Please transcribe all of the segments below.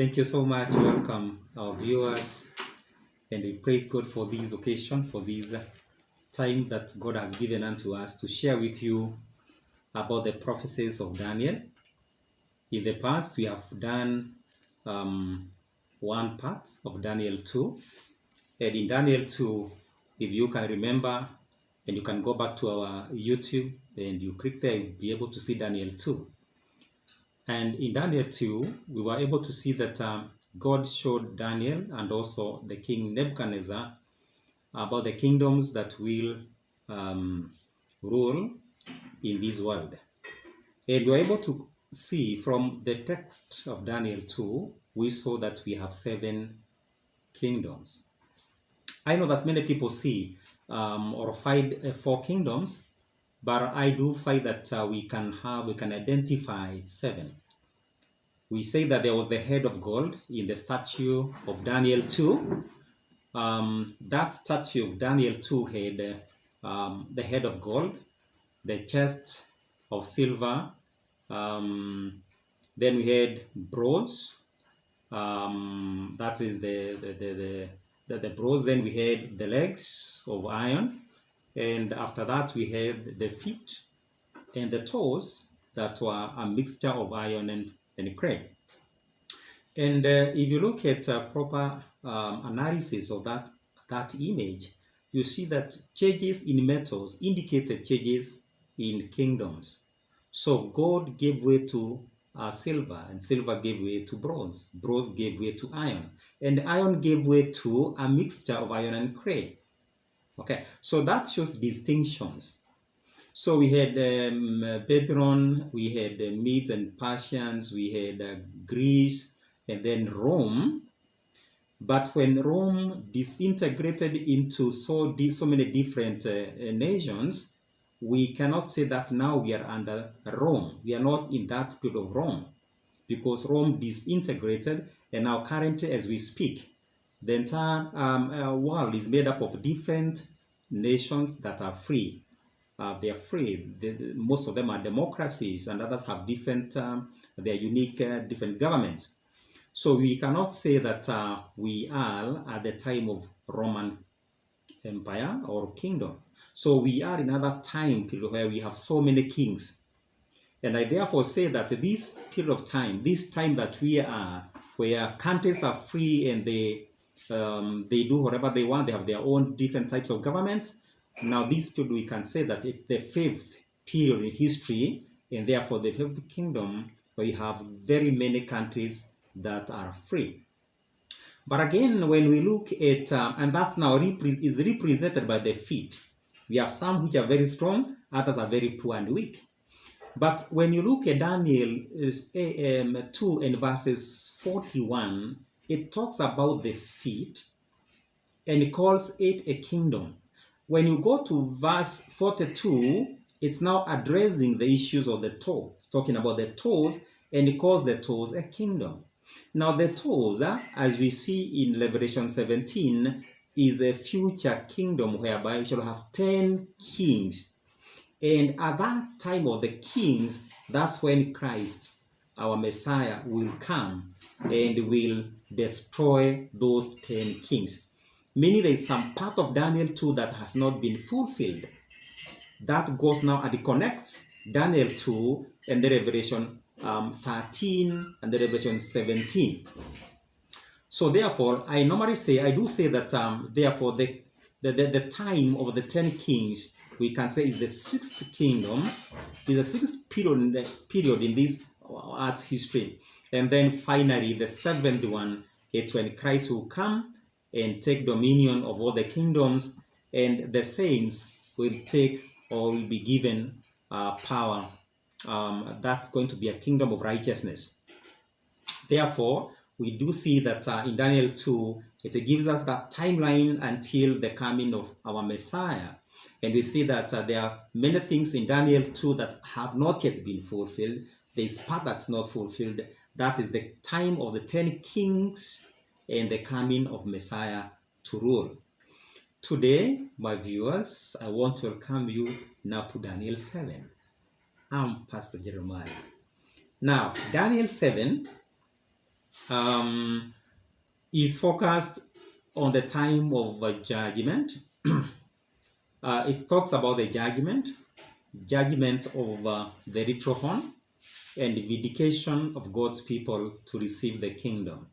Thank you so much. Welcome, our viewers. And we praise God for this occasion, for this time that God has given unto us to share with you about the prophecies of Daniel. In the past, we have done one part of Daniel 2. And in Daniel 2, if you can remember, and you can go back to our YouTube and you click there, you'll be able to see Daniel 2. And in Daniel 2, we were able to see that God showed Daniel and also the king Nebuchadnezzar about the kingdoms that will rule in this world. And we were able to see from the text of Daniel 2, we saw that we have 7 kingdoms. I know that many people see or find 4 kingdoms, but I do find that we can identify 7. We say that there was the head of gold in the statue of Daniel 2. That statue of Daniel 2 had the head of gold, the chest of silver, then we had bronze, that is the bronze. Then we had the legs of iron, and after that we had the feet and the toes that were a mixture of iron and clay. And if you look at proper analysis of that image, you see that changes in metals indicated changes in kingdoms. So gold gave way to silver, and silver gave way to bronze. Bronze gave way to iron, and iron gave way to a mixture of iron and clay. Okay, so that shows distinctions. So we had Babylon, we had Medes and Persians, we had Greece, and then Rome. But when Rome disintegrated into so many different nations, we cannot say that now we are under Rome. We are not in that period of Rome, because Rome disintegrated, and now currently as we speak, the entire world is made up of different nations that are free. They are free. Most of them are democracies, and others have different, their unique different governments. So we cannot say that we are at the time of Roman Empire or kingdom. So we are in another time period where we have so many kings. And I therefore say that this period of time, this time that we are, where countries are free and they do whatever they want, they have their own different types of governments. Now this period we can say that it's the 5th period in history, and therefore the 5th kingdom, where you have very many countries that are free. But again, when we look at, and that's now is represented by the feet. We have some which are very strong, others are very poor and weak. But when you look at Daniel 2 and verses 41, it talks about the feet, and it calls it a kingdom. When you go to verse 42, it's now addressing the issues of the toes, talking about the toes, and it calls the toes a kingdom. Now the toes, as we see in Revelation 17, is a future kingdom whereby we shall have 10 kings. And at that time of the kings, that's when Christ, our Messiah, will come and will destroy those 10 kings. Meaning there is some part of Daniel 2 that has not been fulfilled. That goes now and it connects Daniel 2 and the Revelation 13 and the Revelation 17. So therefore, I normally say, I do say that therefore the time of the 10 kings, we can say is the 6th kingdom, is the 6th period in this art's history. And then finally, the 7th one, it's when Christ will come and take dominion of all the kingdoms, and the saints will take or will be given power. That's going to be a kingdom of righteousness. Therefore, we do see that in Daniel 2, it gives us that timeline until the coming of our Messiah. And we see that there are many things in Daniel 2 that have not yet been fulfilled. There is part that's not fulfilled. That is the time of the 10 kings and the coming of Messiah to rule. Today, my viewers, I want to welcome you now to Daniel 7. I'm Pastor Jeremiah. Now, Daniel 7 is focused on the time of judgment. It talks about the judgment of the little horn, and vindication of God's people to receive the kingdom.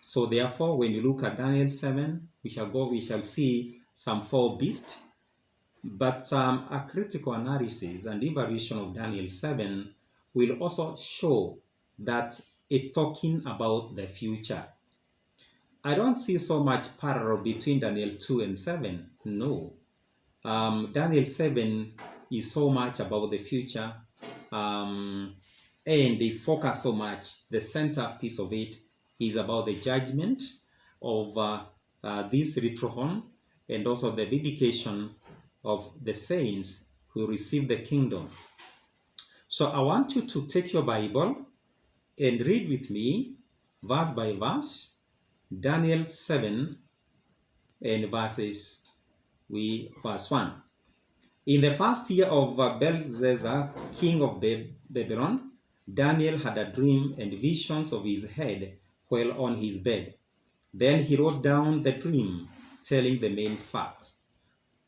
So therefore, when you look at Daniel 7, we shall see some four beasts. But a critical analysis and evaluation of Daniel 7 will also show that it's talking about the future. I don't see so much parallel between Daniel 2 and 7. No. Daniel 7 is so much about the future, and is focused so much. The centerpiece of it is about the judgment of this little horn, and also the vindication of the saints who receive the kingdom. So I want you to take your Bible and read with me, verse by verse, Daniel 7 and verse 1. In the first year of Belshazzar, king of Babylon, Daniel had a dream and visions of his head while on his bed. Then he wrote down the dream, telling the main facts.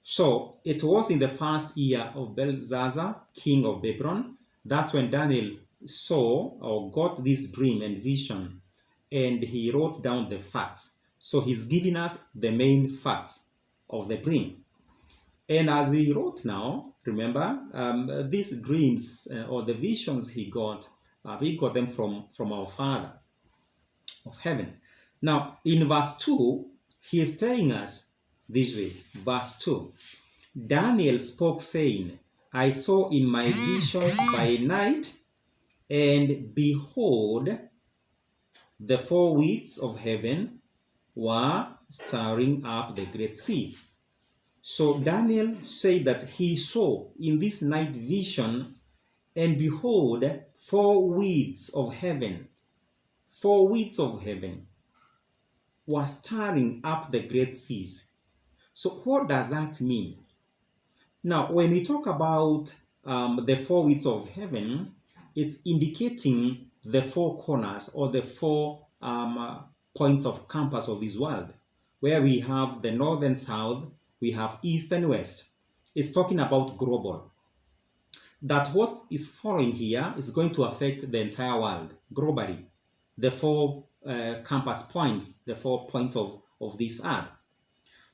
So it was in the first year of Belshazzar, king of Babylon, that's when Daniel saw or got this dream and vision, and he wrote down the facts. So he's giving us the main facts of the dream. And as he wrote now, remember, these dreams or the visions he got them from our Father of heaven. Now, in verse 2, he is telling us this way, verse 2, Daniel spoke saying, I saw in my visions by night, and behold, the four winds of heaven were stirring up the great sea. So Daniel said that he saw in this night vision, and behold, four winds of heaven were stirring up the great seas. So what does that mean? Now, when we talk about the four winds of heaven, it's indicating the four corners or the four points of compass of this world, where we have the north and south, we have east and west. It's talking about global. That what is following here is going to affect the entire world globally. The four compass points, the 4 points of this earth.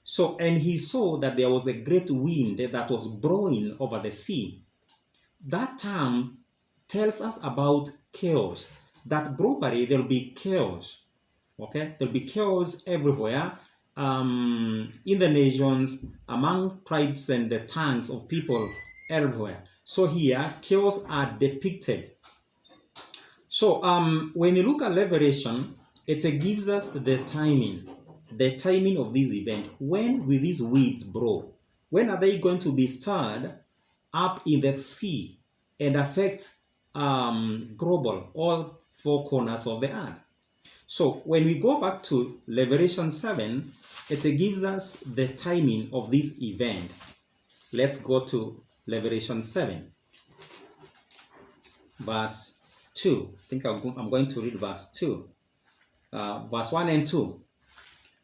So, and he saw that there was a great wind that was blowing over the sea. That term tells us about chaos, that globally there will be chaos. Okay, there will be chaos everywhere, in the nations, among tribes and the tongues of people everywhere. So here, chaos are depicted. So when you look at Revelation, it gives us the timing of this event. When will these winds blow? When are they going to be stirred up in the sea and affect global, all four corners of the earth? So when we go back to Revelation 7, it gives us the timing of this event. Let's go to Revelation 7, verse 2. I think I'm going to read verse 2. Verse 1 and 2.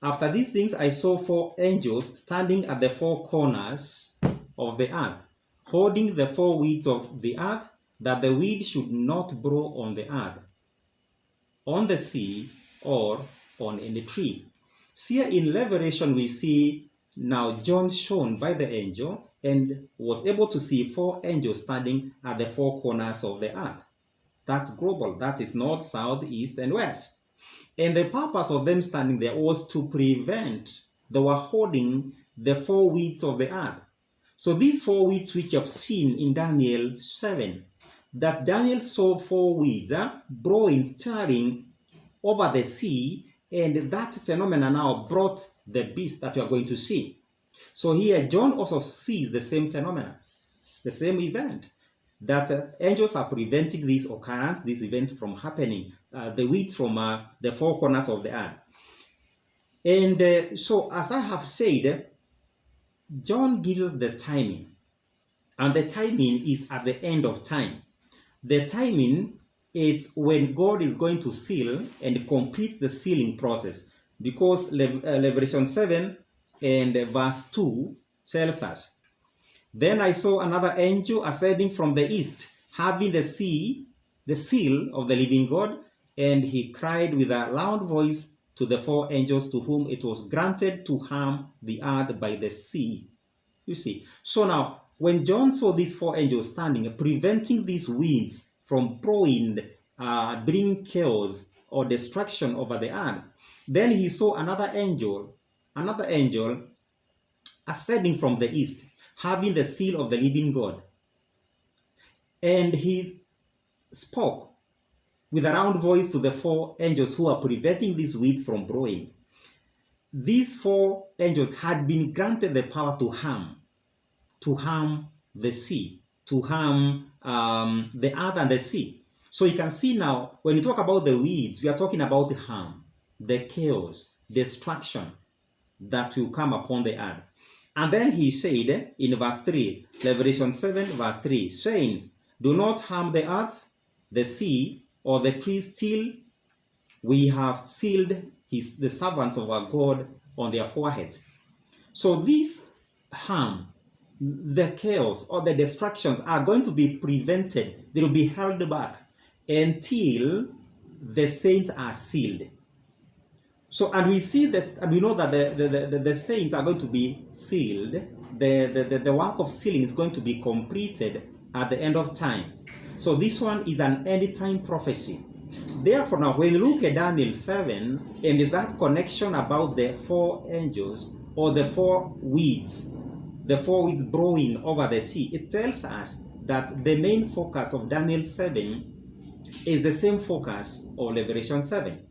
After these things I saw four angels standing at the four corners of the earth, holding the four winds of the earth, that the wind should not blow on the earth, on the sea, or on any tree. See, in Revelation we see now John shown by the angel and was able to see four angels standing at the four corners of the earth. That's global. That is north, south, east, and west. And the purpose of them standing there was to prevent, they were holding the four winds of the earth. So these four winds which you have seen in Daniel 7, that Daniel saw four winds blowing, stirring over the sea, and that phenomenon now brought the beast that you are going to see. So here John also sees the same phenomena, the same event, that angels are preventing this occurrence, this event from happening, the winds from the four corners of the earth. And so as I have said, John gives us the timing, and the timing is at the end of time. The timing it's when God is going to seal and complete the sealing process. Because Revelation 7 and verse 2 tells us, then I saw another angel ascending from the east, having the seal of the living God, and he cried with a loud voice to the four angels to whom it was granted to harm the earth by the sea. You see. So now, when John saw these four angels standing, preventing these winds from blowing, bringing chaos or destruction over the earth, then he saw another angel ascending from the east, having the seal of the living God. And he spoke with a loud voice to the four angels who are preventing these winds from blowing. These four angels had been granted the power to harm the sea, to harm the earth and the sea. So you can see now, when you talk about the weeds, we are talking about the harm, the chaos, destruction that will come upon the earth. And then he said in verse 3, Revelation 7, verse 3, saying, do not harm the earth, the sea, or the trees till we have sealed the servants of our God on their foreheads. So this harm, the chaos or the destructions are going to be prevented. They will be held back until the saints are sealed. So, and we see that, and we know that the saints are going to be sealed. The work of sealing is going to be completed at the end of time. So this one is an end time prophecy. Therefore, now when you look at Daniel 7, and is that connection about the four angels or the four weeds blowing over the sea, it tells us that the main focus of Daniel 7 is the same focus of Revelation 7.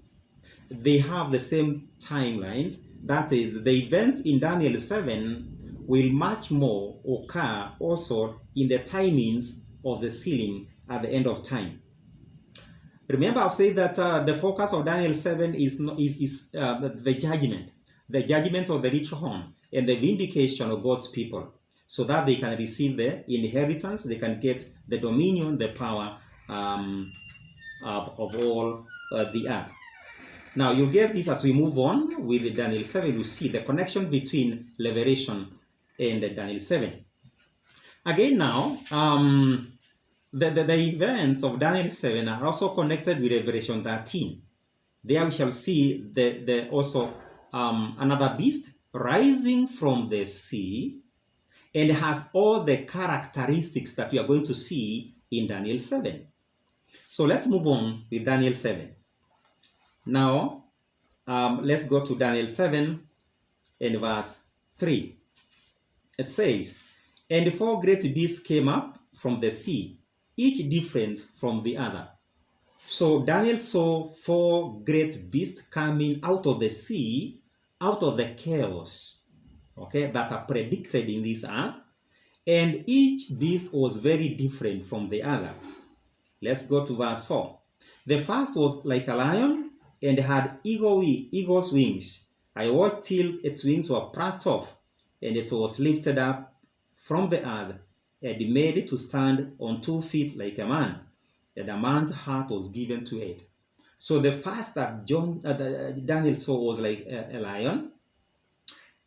They have the same timelines. That is, the events in Daniel 7 will much more occur also in the timings of the sealing at the end of time. Remember, I've said that the focus of Daniel 7 is the judgment of the rich horn and the vindication of God's people, so that they can receive the inheritance, they can get the dominion, the power of all the earth. Now, you get this as we move on with Daniel 7. You see the connection between Revelation and Daniel 7. Again now, the events of Daniel 7 are also connected with Revelation 13. There we shall see also another beast rising from the sea, and has all the characteristics that we are going to see in Daniel 7. So let's move on with Daniel 7. Now, let's go to Daniel 7 and verse 3. It says, and four great beasts came up from the sea, each different from the other. So Daniel saw four great beasts coming out of the sea, out of the chaos, that are predicted in this earth, and each beast was very different from the other. Let's go to verse 4. The first was like a lion and had eagle's wings. I watched till its wings were plucked off, and it was lifted up from the earth, and made to stand on 2 feet like a man, and a man's heart was given to it. So the first that Daniel saw was like a lion,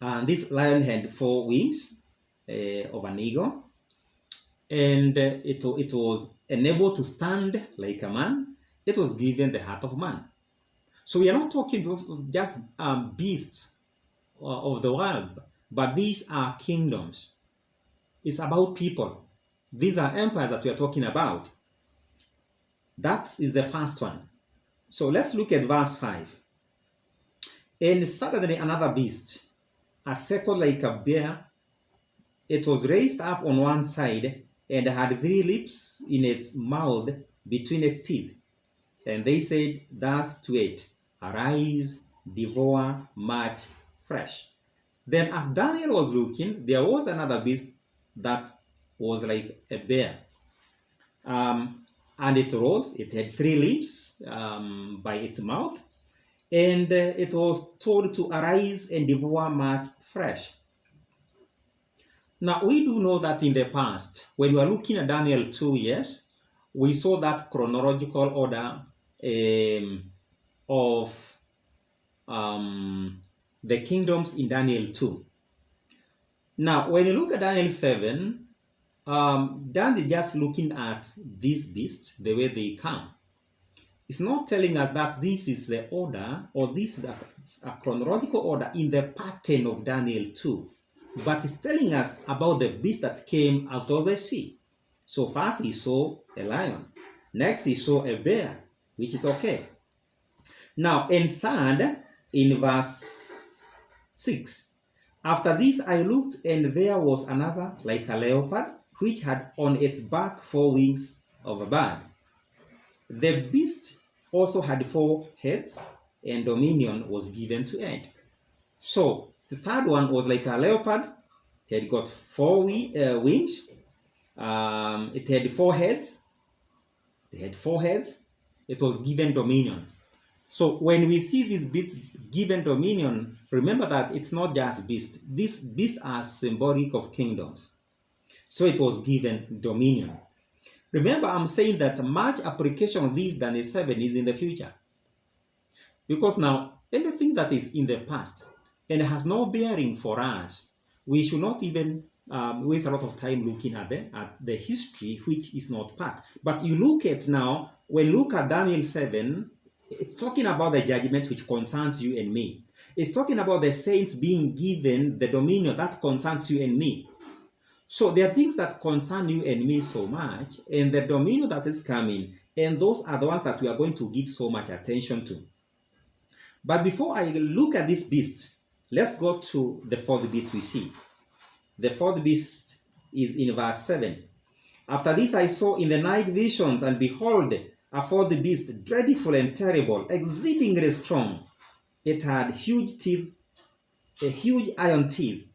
and this lion had 4 wings of an eagle, and it was enabled to stand like a man. It was given the heart of man. So we are not talking of just beasts of the world, but these are kingdoms. It's about people. These are empires that we are talking about. That is the first one. So let's look at verse 5. And suddenly another beast, a second like a bear, it was raised up on one side and had 3 lips in its mouth between its teeth. And they said thus to it, arise, devour much flesh. Then as Daniel was looking, there was another beast that was like a bear. And it rose, it had 3 lips by its mouth, and it was told to arise and devour much flesh. Now, we do know that in the past, when we are looking at Daniel 2, yes, we saw that chronological order of the kingdoms in Daniel 2. Now, when you look at Daniel 7, Daniel just looking at these beasts, the way they come. It's not telling us that this is the order or this is a chronological order in the pattern of Daniel 2, but it's telling us about the beast that came out of the sea. So first he saw a lion, next he saw a bear, which is okay. Now, and third, in verse 6, after this I looked, and there was another like a leopard, which had on its back 4 wings of a bird. The beast also had 4 heads, and dominion was given to it. So the third one was like a leopard. It had got 4 wings. It had 4 heads. It had 4 heads. It was given dominion. So when we see these beasts given dominion, remember that it's not just beasts. These beasts are symbolic of kingdoms. So it was given dominion. Remember, I'm saying that much application of this Daniel 7 is in the future. Because now, anything that is in the past and has no bearing for us, we should not even waste a lot of time looking at the history, which is not part. But you look at now, when you look at Daniel 7, it's talking about the judgment which concerns you and me. It's talking about the saints being given the dominion that concerns you and me. So there are things that concern you and me so much, and the dominion that is coming, and those are the ones that we are going to give so much attention to. But before I look at this beast, let's go to the 4th beast we see. The 4th beast is in verse 7. After this I saw in the night visions, and behold, a 4th beast, dreadful and terrible, exceedingly strong. It had huge teeth, a huge iron teeth.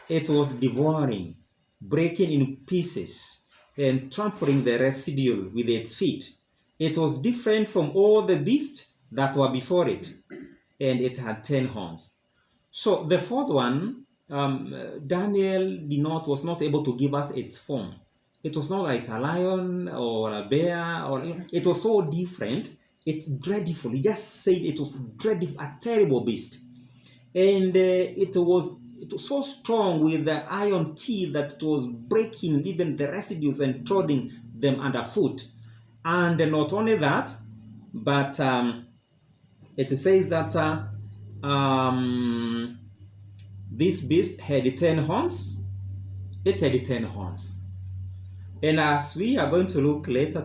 It was devouring, breaking in pieces, and trampling the residue with its feet. It was different from all the beasts that were before it, and it had 10 horns. So the 4th one, Daniel was not able to give us its form. It was not like a lion or a bear, it was so different. It's dreadful. He just said it was dreadful, a terrible beast. And it was so strong with the iron teeth that it was breaking even the residues and treading them underfoot. And not only that, but it says that this beast had 10 horns. It had 10 horns. And as we are going to look later,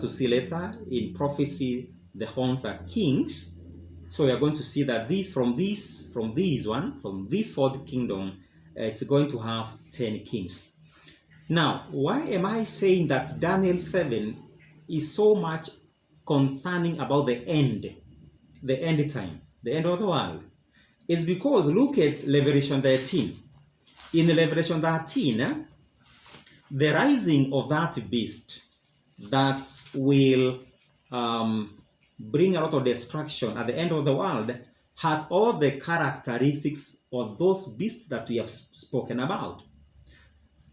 in prophecy, the horns are kings. So we are going to see that from this 4th kingdom, it's going to have 10 kings. Now, why am I saying that Daniel 7 is so much concerning about the end time, the end of the world? It's because look at Revelation 13. In Revelation 13, the rising of that beast that will bring a lot of destruction at the end of the world has all the characteristics of those beasts that we have spoken about.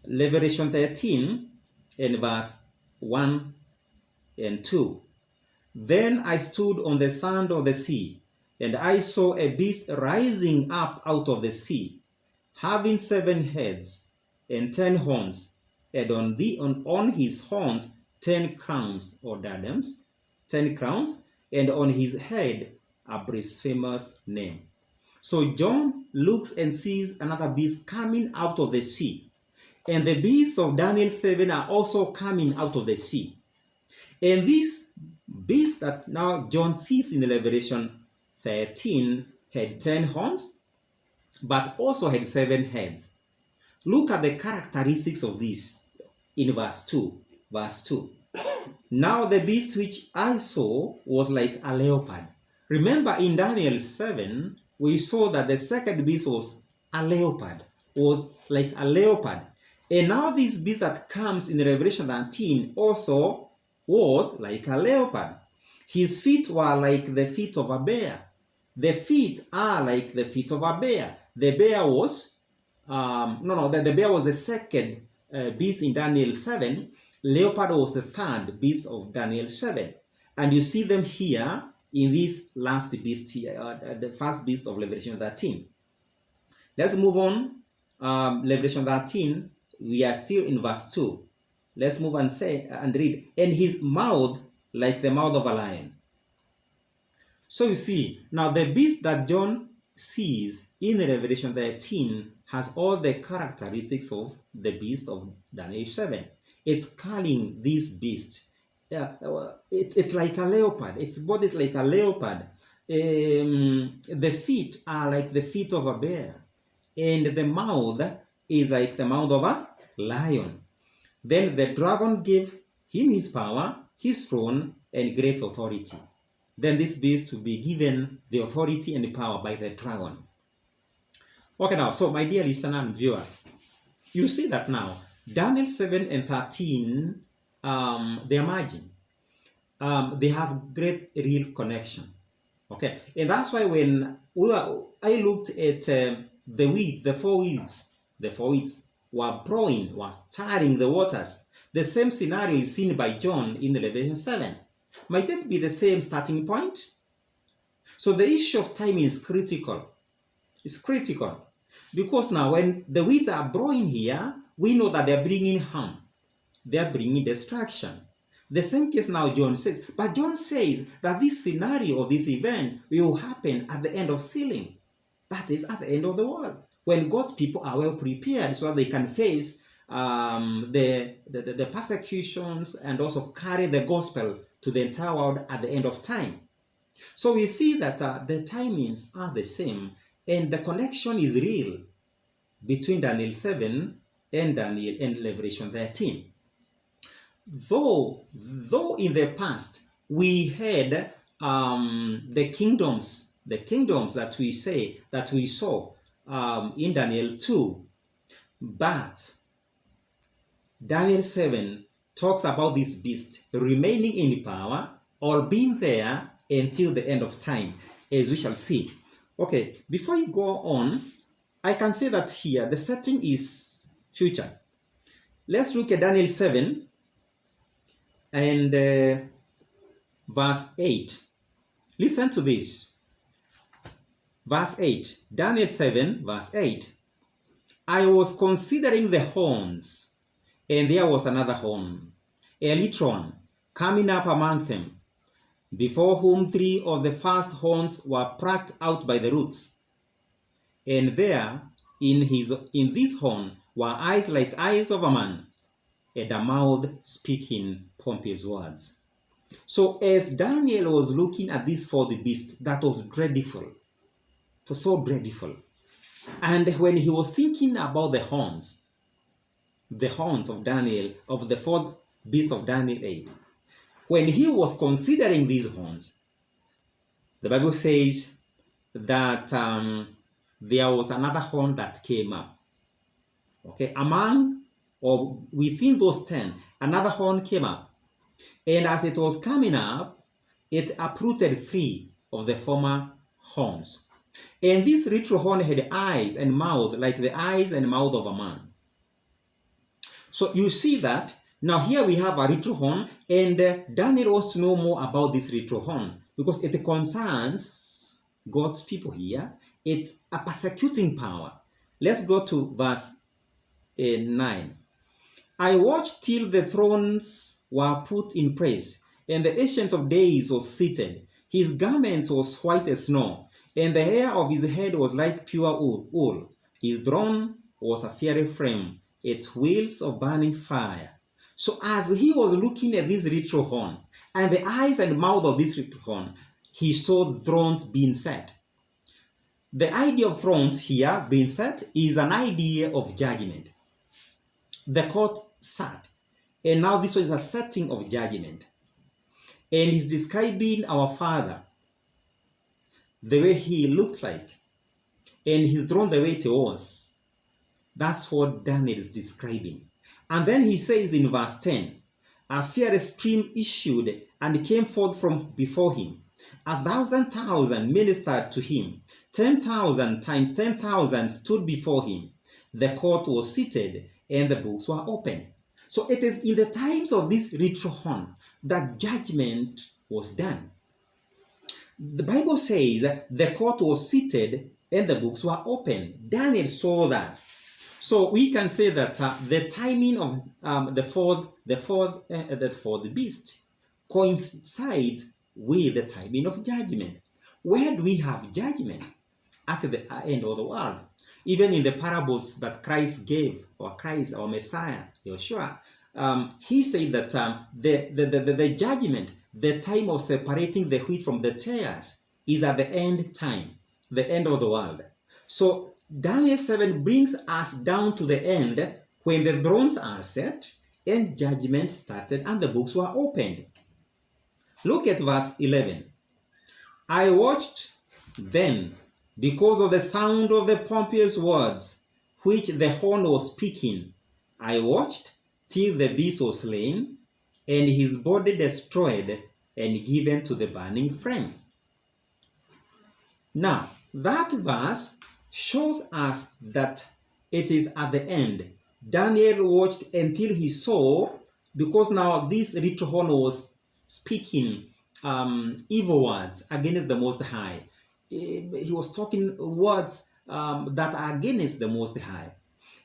Revelation 13 and verse 1 and 2. Then I stood on the sand of the sea, and I saw a beast rising up out of the sea, having 7 heads and 10 horns, and on his horns 10 crowns or diadems, 10 crowns, and on his head a blasphemous name. So John looks and sees another beast coming out of the sea. And the beasts of Daniel 7 are also coming out of the sea. And this beast that now John sees in Revelation 13 had 10 horns, but also had 7 heads. Look at the characteristics of this in verse 2. Verse 2. Now the beast which I saw was like a leopard. Remember in Daniel 7, we saw that the second beast was a leopard, was like a leopard. And now this beast that comes in Revelation 19 also was like a leopard. His feet were like the feet of a bear. The feet are like the feet of a bear. The bear was, the bear was the second beast in Daniel 7. Leopard was the third beast of Daniel 7. And you see them here in this last beast here, the first beast of Revelation 13. Let's move on. Revelation 13, we are still in verse 2. Let's move and say and read. And his mouth like the mouth of a lion. So you see, now the beast that John sees in Revelation 13 has all the characteristics of the beast of Daniel 7. It's calling this beast. It's like a leopard. Its body is like a leopard. The feet are like the feet of a bear. And the mouth is like the mouth of a lion. Then the dragon gave him his power, his throne, and great authority. Then this beast will be given the authority and the power by the dragon. Okay, now, so my dear listener and viewer, you see that now, Daniel 7 and 13, they are merging. They have great real connection. Okay, and that's why when I looked at the weeds, the four weeds were brewing, was stirring the waters. The same scenario is seen by John in Revelation 7. Might it be the same starting point? So the issue of timing is critical. It's critical. Because now when the weeds are brewing here, we know that they're bringing harm. They're bringing destruction. The same case now John says. But John says that this scenario or this event will happen at the end of sealing. That is at the end of the world. When God's people are well prepared so that they can face the persecutions and also carry the gospel to the entire world at the end of time. So we see that the timings are the same and the connection is real between Daniel 7 and Daniel and Revelation 13. Though in the past we had the kingdoms that we saw in Daniel 2, but Daniel 7 talks about this beast remaining in power or being there until the end of time, as we shall see. Okay, before you go on, I can say that here the setting is future. Let's look at Daniel 7 and verse 8. Listen to this. Verse 8. Daniel 7, verse 8. I was considering the horns, and there was another horn, a literon, coming up among them, before whom 3 of the first horns were plucked out by the roots. And there, in this horn, were eyes like eyes of a man, and a mouth speaking pompous words. So as Daniel was looking at this fourth beast, that was dreadful. It was so dreadful. And when he was thinking about the horns of Daniel, of the fourth beast of Daniel 8, when he was considering these horns, the Bible says that there was another horn that came up. Okay, among or within those 10, another horn came up. And as it was coming up, it uprooted 3 of the former horns. And this literal horn had eyes and mouth like the eyes and mouth of a man. So you see that now here we have a literal horn, and Daniel wants to know more about this literal horn because it concerns God's people here. It's a persecuting power. Let's go to verse 9. I watched till the thrones were put in place, and the Ancient of Days was seated. His garments was white as snow, and the hair of his head was like pure wool. His throne was a fiery flame, its wheels of burning fire. So as he was looking at this literal horn, and the eyes and mouth of this literal horn, he saw thrones being set. The idea of thrones here being set is an idea of judgment. The court sat, and now this was a setting of judgment. And he's describing our Father, the way he looked like, and his throne the way it was. That's what Daniel is describing. And then he says in verse 10, a fiery stream issued and came forth from before him. 1,000,000 ministered to him. 10,000 times 10,000 stood before him. The court was seated, and the books were open. So it is in the times of this ritual horn that judgment was done. The Bible says the court was seated and the books were open. Daniel saw that. So we can say that the timing of the fourth beast coincides with the timing of judgment. Where do we have judgment? At the end of the world. Even in the parables that Christ gave, or Christ, or Messiah, Yeshua, he said that the judgment, the time of separating the wheat from the tares, is at the end time, the end of the world. So Daniel 7 brings us down to the end when the thrones are set and judgment started and the books were opened. Look at verse 11. I watched then because of the sound of the pompous words which the horn was speaking. I watched till the beast was slain and his body destroyed and given to the burning flame. Now, that verse shows us that it is at the end. Daniel watched until he saw, because now this little horn was speaking evil words against the Most High. He was talking words that are against the Most High.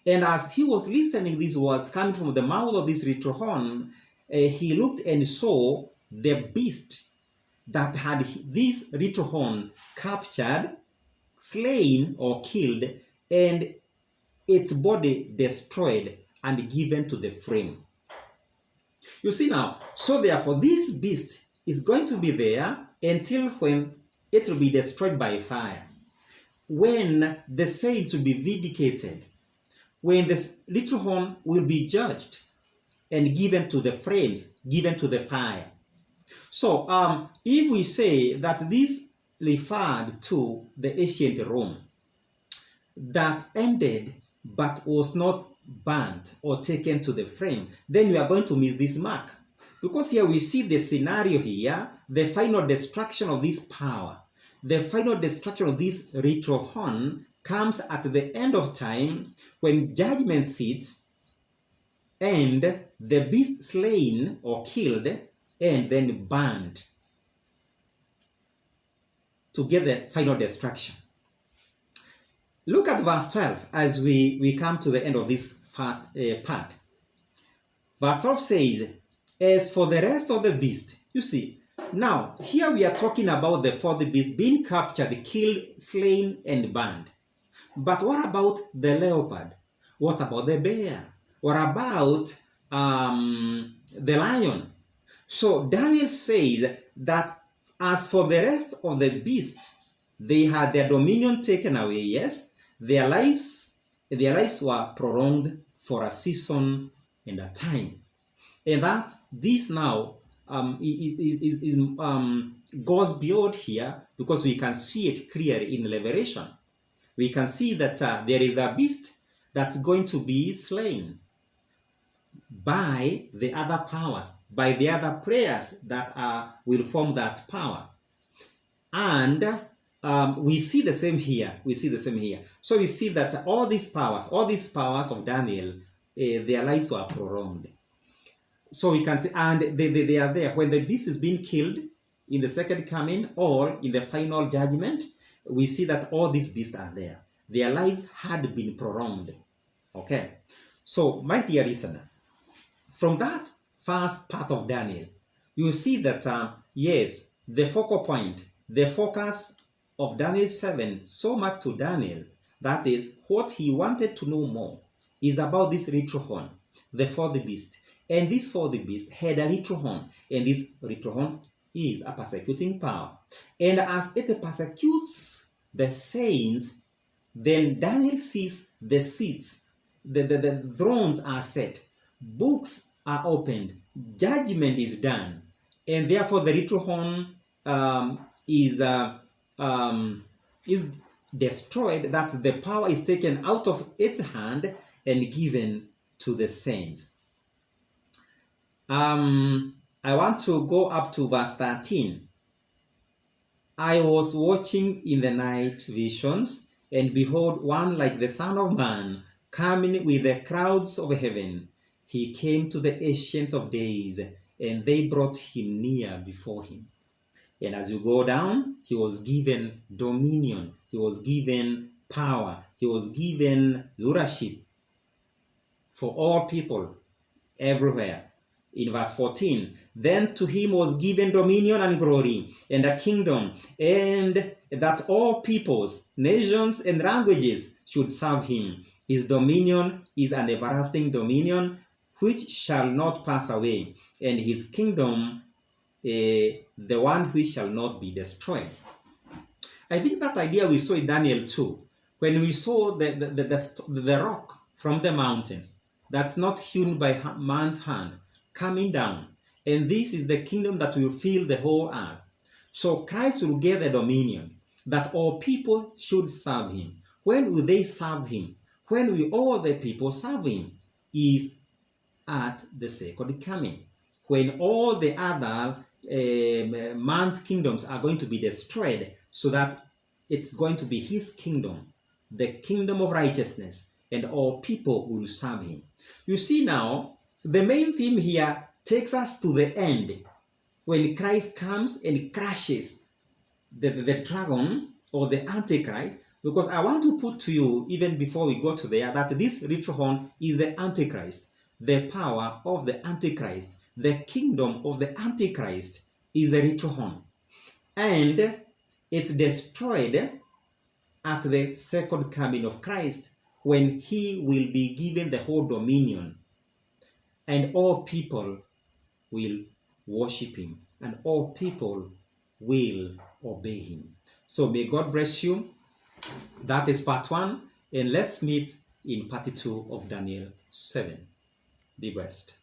And as he was listening these words coming from the mouth of this little horn, he looked and saw the beast that had this little horn captured, slain or killed, and its body destroyed and given to the flame. You see now, so therefore this beast is going to be there until when it will be destroyed by fire. When the saints will be vindicated, when this little horn will be judged and given to the flames, given to the fire. So if we say that this referred to the ancient Rome that ended but was not burnt or taken to the flame, then we are going to miss this mark. Because here we see the scenario here, the final destruction of this power, the final destruction of this ritual horn comes at the end of time when judgment sits and the beast slain or killed and then burned to get the final destruction. Look at verse 12 as we come to the end of this first part. Verse 12 says, as for the rest of the beast, you see, now here we are talking about the fourth beast being captured, killed, slain, and burned. But what about the leopard? What about the bear? What about the lion? So Daniel says that as for the rest of the beasts, they had their dominion taken away, yes. Their lives were prolonged for a season and a time. And that this now goes beyond here because we can see it clearly in Revelation. We can see that there is a beast that's going to be slain by the other powers, by the other prayers that will form that power. And we see the same here. So we see that all these powers of Daniel, their lives were prolonged. So we can see, and they are there when the beast is being killed in the second coming or in the final judgment. We see that all these beasts are there. Their lives had been prolonged. Okay. So, my dear listener, from that first part of Daniel, you see that, yes, the focal point, the focus of Daniel 7, so much to Daniel, that is, what he wanted to know more is about this ritual horn, the fourth beast. And this fourth beast had a ritual horn, and this ritual horn is a persecuting power. And as it persecutes the saints, then Daniel sees the seats, the thrones are set, books are opened, judgment is done, and therefore the ritual horn is destroyed. That the power is taken out of its hand and given to the saints. I want to go up to verse 13. I was watching in the night visions, and behold, one like the Son of Man coming with the clouds of heaven, He came to the Ancient of Days, and they brought him near before him. And as you go down, he was given dominion, he was given power, he was given leadership for all people everywhere. In verse 14, then to him was given dominion and glory and a kingdom, and that all peoples, nations, and languages should serve him. His dominion is an everlasting dominion which shall not pass away, and his kingdom the one which shall not be destroyed. I think that idea we saw in Daniel 2, when we saw the rock from the mountains that's not hewn by man's hand coming down. And this is the kingdom that will fill the whole earth. So Christ will get the dominion that all people should serve him. When will they serve him? When will all the people serve him? Is at the second coming, when all the other man's kingdoms are going to be destroyed, so that it's going to be his kingdom, the kingdom of righteousness, and all people will serve him. You see now, the main theme here takes us to the end, when Christ comes and crashes the dragon or the Antichrist, because I want to put to you, even before we go to there, that this little horn is the Antichrist. The power of the Antichrist, the kingdom of the Antichrist is the little horn. And it's destroyed at the second coming of Christ, when he will be given the whole dominion. And all people will worship him, and all people will obey him. So may God bless you. That is part 1, and let's meet in part 2 of Daniel 7. Be blessed.